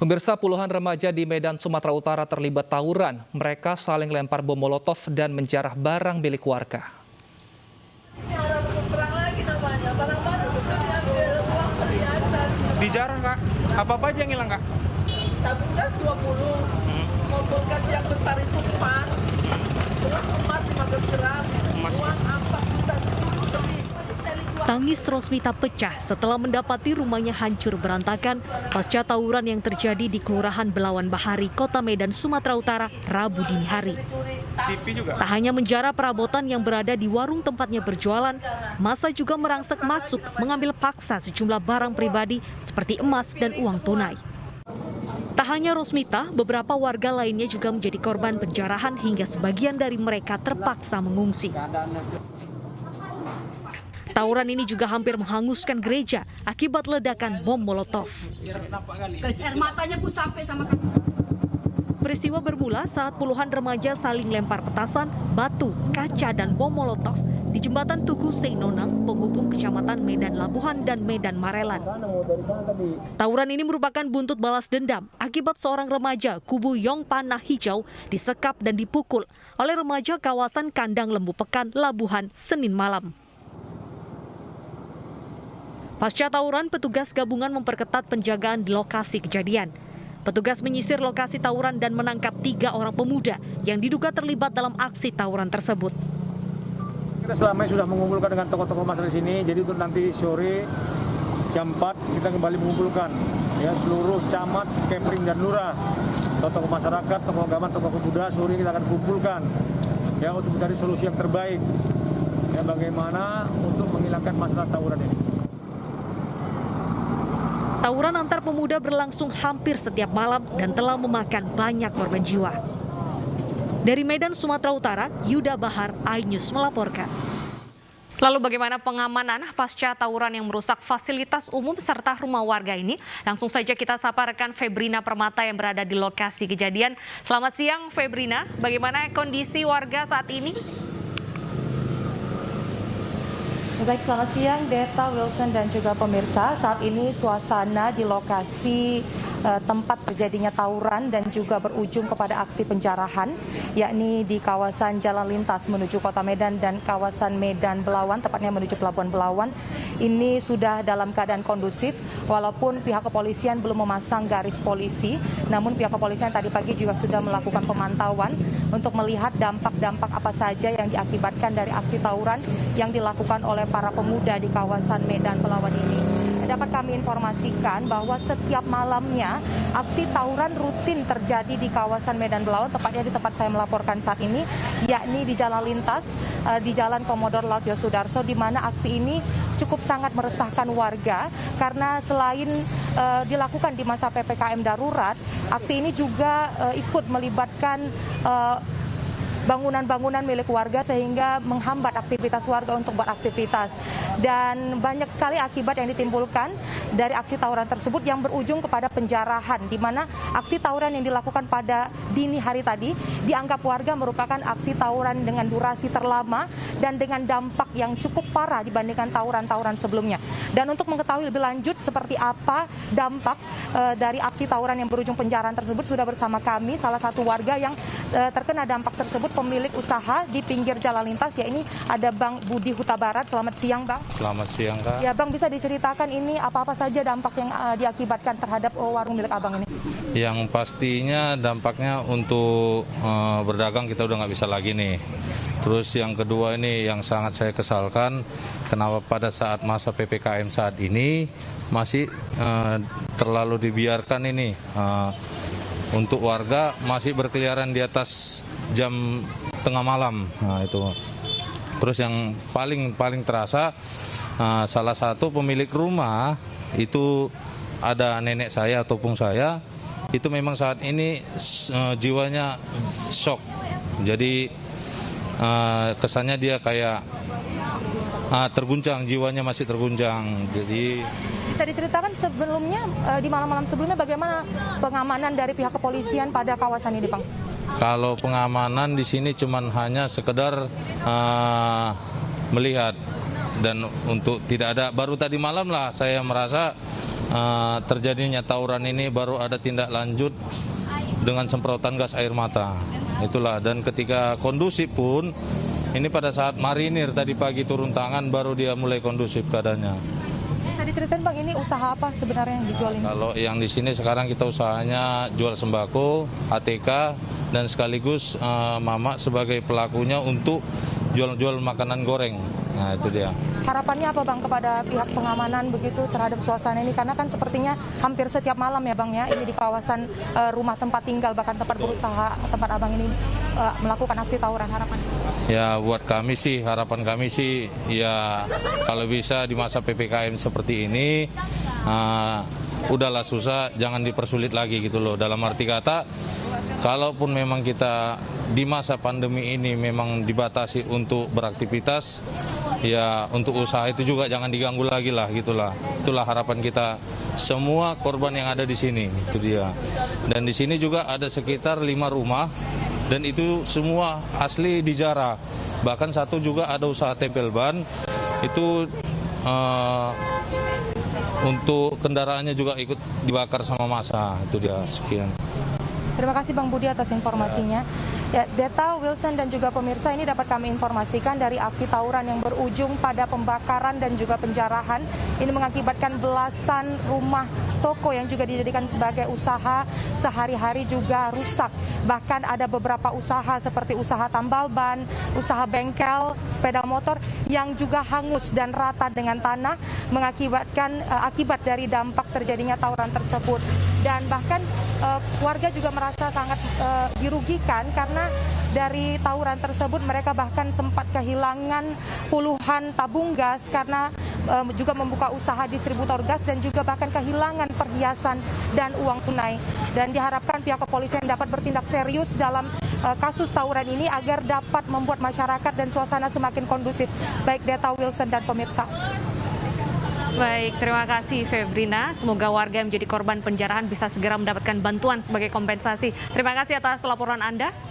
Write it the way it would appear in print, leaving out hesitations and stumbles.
Pemirsa, puluhan remaja di Medan, Sumatera Utara terlibat tawuran. Mereka saling lempar bom molotov dan menjarah barang milik warga. Dijarah, Kak? Apa aja yang hilang, Kak? Tabung gas 20, mobil gas yang besar itu 4, terus emas 15 gram, uang 4 juta itu beli. Tangis Rosmita pecah setelah mendapati rumahnya hancur berantakan pasca tawuran yang terjadi di Kelurahan Belawan Bahari, Kota Medan, Sumatera Utara, Rabu dini hari. Tak hanya menjarah perabotan yang berada di warung tempatnya berjualan, massa juga merangsek masuk mengambil paksa sejumlah barang pribadi seperti emas dan uang tunai. Tak hanya Rosmita, beberapa warga lainnya juga menjadi korban penjarahan hingga sebagian dari mereka terpaksa mengungsi. Tawuran ini juga hampir menghanguskan gereja akibat ledakan bom molotov. Gas air matanya pun sampai sama kaki. Peristiwa bermula saat puluhan remaja saling lempar petasan, batu, kaca, dan bom molotov di jembatan Tugu Seinonang, penghubung kecamatan Medan Labuhan dan Medan Marelan. Tawuran ini merupakan buntut balas dendam akibat seorang remaja kubu Yong Panah Hijau disekap dan dipukul oleh remaja kawasan Kandang Lembu Pekan, Labuhan, Senin malam. Pasca tawuran, petugas gabungan memperketat penjagaan di lokasi kejadian. Petugas menyisir lokasi tawuran dan menangkap 3 orang pemuda yang diduga terlibat dalam aksi tawuran tersebut. Kita selama ini sudah mengumpulkan dengan tokoh-tokoh masyarakat di sini, jadi untuk nanti sore jam 4 kita kembali mengumpulkan ya seluruh camat, kepring dan lurah, tokoh masyarakat, tokoh agama, tokoh pemuda. Sore kita akan kumpulkan ya untuk mencari solusi yang terbaik ya bagaimana untuk menghilangkan masalah tawuran ini. Tawuran antar pemuda berlangsung hampir setiap malam dan telah memakan banyak korban jiwa. Dari Medan, Sumatera Utara, Yuda Bahar, iNews melaporkan. Lalu bagaimana pengamanan pasca tawuran yang merusak fasilitas umum serta rumah warga ini? Langsung saja kita sapa rekan Febrina Permata yang berada di lokasi kejadian. Selamat siang Febrina, bagaimana kondisi warga saat ini? Baik, selamat siang Deta, Wilson dan juga pemirsa. Saat ini suasana di lokasi tempat terjadinya tawuran dan juga berujung kepada aksi penjarahan, yakni di kawasan jalan lintas menuju Kota Medan dan kawasan Medan Belawan, tepatnya menuju Pelabuhan Belawan. Ini sudah dalam keadaan kondusif, walaupun pihak kepolisian belum memasang garis polisi, namun pihak kepolisian tadi pagi juga sudah melakukan pemantauan untuk melihat dampak-dampak apa saja yang diakibatkan dari aksi tawuran yang dilakukan oleh para pemuda di kawasan Medan Belawan ini. Dapat kami informasikan bahwa setiap malamnya aksi tawuran rutin terjadi di kawasan Medan Belawan, tepatnya di tempat saya melaporkan saat ini, yakni di jalan lintas di Jalan Komodor Laut Yosudarso, di mana aksi ini cukup sangat meresahkan warga karena selain dilakukan di masa PPKM darurat, aksi ini juga ikut melibatkan bangunan-bangunan milik warga sehingga menghambat aktivitas warga untuk beraktivitas. Dan banyak sekali akibat yang ditimbulkan dari aksi tawuran tersebut yang berujung kepada penjarahan, di mana aksi tawuran yang dilakukan pada dini hari tadi dianggap warga merupakan aksi tawuran dengan durasi terlama dan dengan dampak yang cukup parah dibandingkan tawuran-tawuran sebelumnya. Dan untuk mengetahui lebih lanjut seperti apa dampak dari aksi tawuran yang berujung penjarahan tersebut, sudah bersama kami salah satu warga yang terkena dampak tersebut, pemilik usaha di pinggir jalan lintas, ya ini ada Bang Budi Huta Barat. Selamat siang Bang. Selamat siang Kak. Ya Bang, bisa diceritakan ini apa-apa saja dampak yang diakibatkan terhadap warung milik Abang ini? Yang pastinya dampaknya untuk berdagang kita udah nggak bisa lagi nih. Terus yang kedua ini yang sangat saya kesalkan, kenapa pada saat masa PPKM saat ini masih terlalu dibiarkan ini untuk warga masih berkeliaran di atas jam tengah malam. Nah, itu. Terus yang paling terasa salah satu pemilik rumah itu ada nenek saya atau pung saya, itu memang saat ini jiwanya shock. Jadi kesannya dia kayak terguncang, jiwanya masih terguncang. Jadi bisa diceritakan sebelumnya di malam-malam sebelumnya bagaimana pengamanan dari pihak kepolisian pada kawasan ini, Bang? Kalau pengamanan di sini cuman hanya sekedar melihat dan untuk tidak ada, baru tadi malam lah saya merasa terjadinya tawuran ini baru ada tindak lanjut dengan semprotan gas air mata. Itulah, dan ketika kondusif pun, ini pada saat marinir tadi pagi turun tangan baru dia mulai kondusif keadaannya. Bisa diceritain Bang, ini usaha apa sebenarnya yang dijual ini? Kalau yang di sini sekarang kita usahanya jual sembako, ATK, dan sekaligus Mama sebagai pelakunya untuk jual-jual makanan goreng. Nah, itu dia. Harapannya apa Bang kepada pihak pengamanan begitu terhadap suasana ini? Karena kan sepertinya hampir setiap malam ya Bang ya, ini di kawasan rumah tempat tinggal, bahkan tempat berusaha, tempat Abang ini melakukan aksi tawuran. Harapan? Ya, buat kami sih, harapan kami sih ya kalau bisa di masa PPKM seperti ini, udahlah susah, jangan dipersulit lagi gitu loh. Dalam arti kata, kalaupun memang kita di masa pandemi ini memang dibatasi untuk beraktivitas, ya untuk usaha itu juga jangan diganggu lagi lah gitulah. Itulah harapan kita semua korban yang ada di sini, itu dia. Dan di sini juga ada sekitar 5 rumah dan itu semua asli dijarah. Bahkan satu juga ada usaha tempel ban, itu untuk kendaraannya juga ikut dibakar sama massa. Itu dia, sekian. Terima kasih Bang Budi atas informasinya. Ya, Deta, Wilson, dan juga pemirsa, ini dapat kami informasikan dari aksi tawuran yang berujung pada pembakaran dan juga penjarahan. Ini mengakibatkan belasan rumah toko yang juga dijadikan sebagai usaha sehari-hari juga rusak. Bahkan ada beberapa usaha seperti usaha tambal ban, usaha bengkel, sepeda motor yang juga hangus dan rata dengan tanah, mengakibatkan akibat dari dampak terjadinya tawuran tersebut. Dan bahkan warga juga merasa sangat dirugikan karena dari tawuran tersebut mereka bahkan sempat kehilangan puluhan tabung gas karena juga membuka usaha distributor gas dan juga bahkan kehilangan perhiasan dan uang tunai. Dan diharapkan pihak kepolisian dapat bertindak serius dalam kasus tawuran ini agar dapat membuat masyarakat dan suasana semakin kondusif. Baik Deta, Wilson, dan pemirsa. Baik, terima kasih Febrina. Semoga warga yang menjadi korban penjarahan bisa segera mendapatkan bantuan sebagai kompensasi. Terima kasih atas laporan Anda.